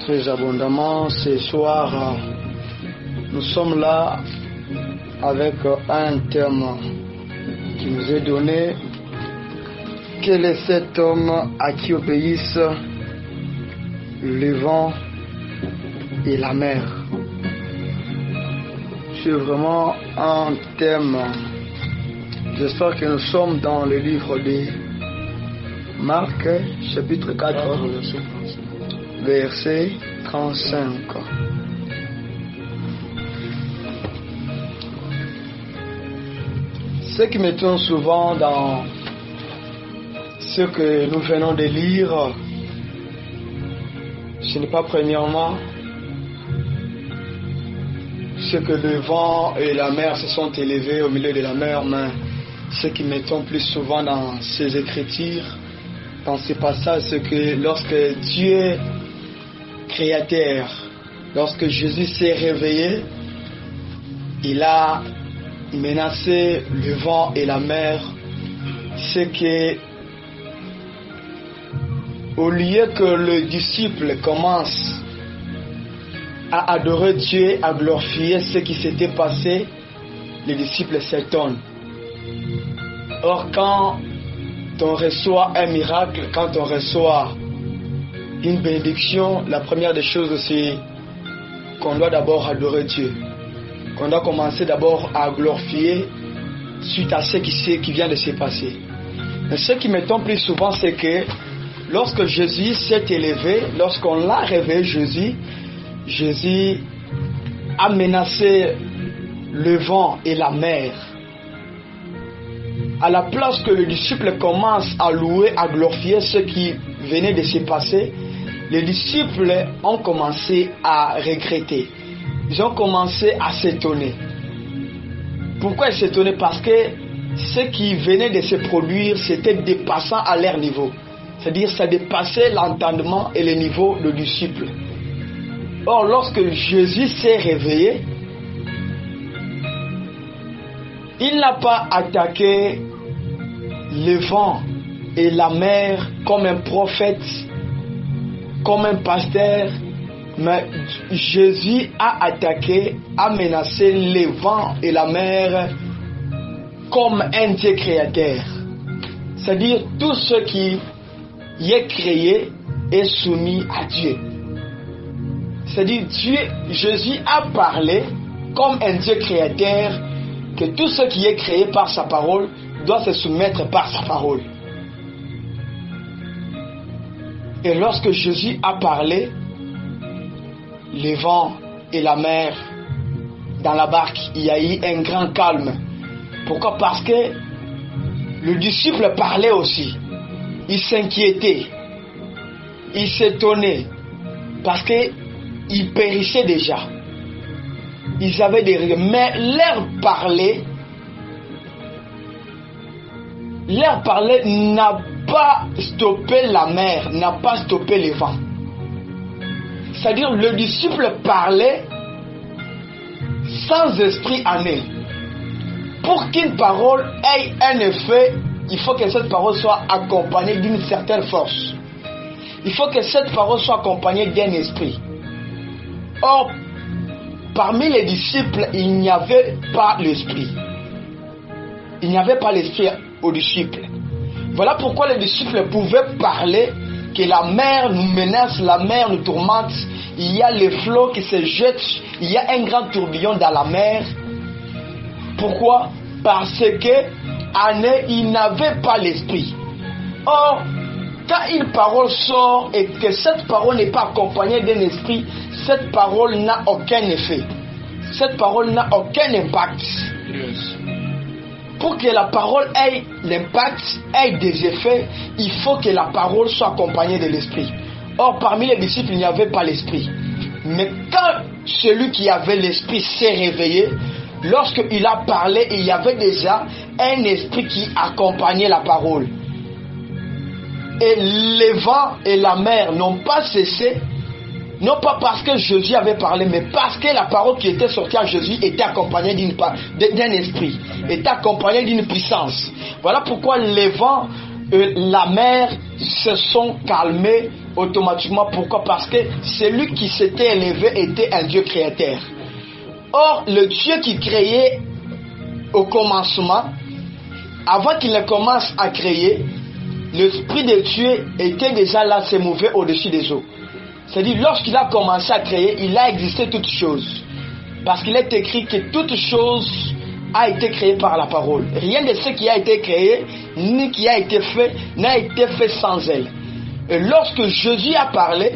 très abondamment. Ce soir, nous sommes là avec un thème qui nous est donné. Quel est cet homme à qui obéissent le vent et la mer? C'est vraiment un thème. J'espère que nous sommes dans le livre de Marc, chapitre 4, verset 35. Ce qui m'étonne souvent dans ce que nous venons de lire, ce n'est pas premièrement ce que le vent et la mer se sont élevés au milieu de la mer, mais ce qui m'étonne plus souvent dans ces écritures, dans ces passages, c'est que lorsque Dieu créateur, lorsque Jésus s'est réveillé, il a menacé le vent et la mer. C'est que au lieu que le disciple commence à adorer Dieu, à glorifier ce qui s'était passé, les disciples s'étonnent. Or, quand on reçoit un miracle, quand on reçoit une bénédiction, la première des choses, c'est qu'on doit d'abord adorer Dieu. Qu'on doit commencer d'abord à glorifier suite à ce qui vient de se passer. Mais ce qui m'étonne plus souvent, c'est que lorsque Jésus s'est élevé, lorsqu'on l'a réveillé, Jésus a menacé le vent et la mer. À la place que le disciple commence à louer, à glorifier ce qui venait de se passer, les disciples ont commencé à regretter. Ils ont commencé à s'étonner. Pourquoi ils s'étonnaient? Parce que ce qui venait de se produire, c'était dépassant à leur niveau. C'est-à-dire, ça dépassait l'entendement et le niveau du disciple. Or, lorsque Jésus s'est réveillé, il n'a pas attaqué le vent et la mer comme un prophète, comme un pasteur, mais Jésus a attaqué, a menacé le vent et la mer comme un Dieu créateur. C'est-à-dire tout ce qui y est créé est soumis à Dieu. C'est-à-dire Jésus a parlé comme un Dieu créateur, que tout ce qui est créé par sa parole doit se soumettre par sa parole. Et lorsque Jésus a parlé, les vents et la mer, dans la barque, il y a eu un grand calme. Pourquoi? Parce que le disciple parlait aussi. Il s'inquiétait. Il s'étonnait. Parce qu'il périssait déjà. Ils avaient des rigueurs. Mais leur parler n'a pas stoppé la mer, n'a pas stoppé les vents. C'est-à-dire le disciple parlait sans esprit en eux. Pour qu'une parole ait un effet, il faut que cette parole soit accompagnée d'une certaine force. Il faut que cette parole soit accompagnée d'un esprit. Or, parmi les disciples, il n'y avait pas l'esprit. Il n'y avait pas l'esprit aux disciples. Voilà pourquoi les disciples pouvaient parler que la mer nous menace, la mer nous tourmente, il y a les flots qui se jettent, il y a un grand tourbillon dans la mer. Pourquoi? Parce que il n'avait pas l'esprit. Or, quand une parole sort et que cette parole n'est pas accompagnée d'un esprit, cette parole n'a aucun effet. Cette parole n'a aucun impact. Yes. Pour que la parole ait l'impact, ait des effets, il faut que la parole soit accompagnée de l'esprit. Or, parmi les disciples, il n'y avait pas l'esprit. Mais quand celui qui avait l'esprit s'est réveillé, lorsqu'il a parlé, il y avait déjà un esprit qui accompagnait la parole. Et les vents et la mer n'ont pas cessé, non pas parce que Jésus avait parlé, mais parce que la parole qui était sortie à Jésus était accompagnée d'un esprit, était accompagnée d'une puissance. Voilà pourquoi les vents, la mer se sont calmés automatiquement. Pourquoi? Parce que celui qui s'était élevé était un Dieu créateur. Or, le Dieu qui créait au commencement, avant qu'il ne commence à créer, l'Esprit de Dieu était déjà là, se mouvait au-dessus des eaux. C'est-à-dire, lorsqu'il a commencé à créer, il a existé toutes choses. Parce qu'il est écrit que toute chose a été créée par la parole. Rien de ce qui a été créé, ni qui a été fait, n'a été fait sans elle. Et lorsque Jésus a parlé,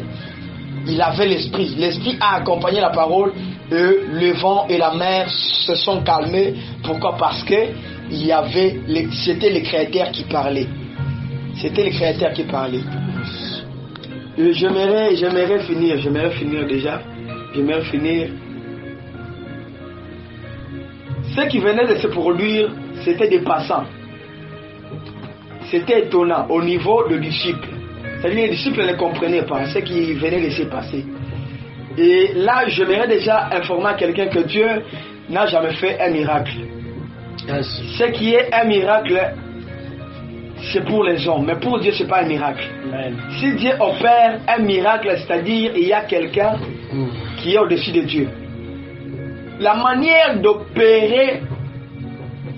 il avait l'Esprit. L'Esprit a accompagné la parole, et le vent et la mer se sont calmés. Pourquoi? Parce que c'était le Créateur qui parlait. C'était le Créateur qui parlait. J'aimerais finir déjà. J'aimerais finir. Ce qui venait de se produire, c'était des passants. C'était étonnant au niveau des disciples. C'est-à-dire les disciples ne comprenaient pas ce qui venait de se passer. Et là, j'aimerais déjà informer à quelqu'un que Dieu n'a jamais fait un miracle. Yes. Ce qui est un miracle, c'est pour les hommes, mais pour Dieu, ce n'est pas un miracle. Amen. Si Dieu opère un miracle, c'est-à-dire il y a quelqu'un qui est au-dessus de Dieu. La manière d'opérer,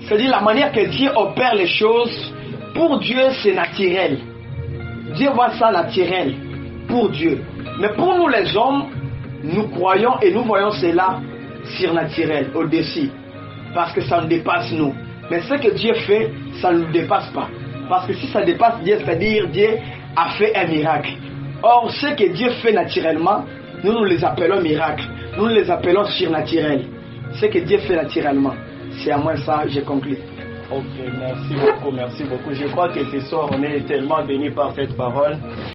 c'est-à-dire la manière que Dieu opère les choses, pour Dieu, c'est naturel. Dieu voit ça naturel pour Dieu. Mais pour nous les hommes, nous croyons et nous voyons cela surnaturel, au-dessus. Parce que ça nous dépasse nous. Mais ce que Dieu fait, ça ne nous dépasse pas. Parce que si ça dépasse Dieu, c'est-à-dire Dieu a fait un miracle. Or, ce que Dieu fait naturellement, nous les appelons miracles. Nous les appelons surnaturels. Ce que Dieu fait naturellement. C'est à moi ça, j'ai conclu. Ok, merci beaucoup, merci beaucoup. Je crois que ce soir, on est tellement bénis par cette parole.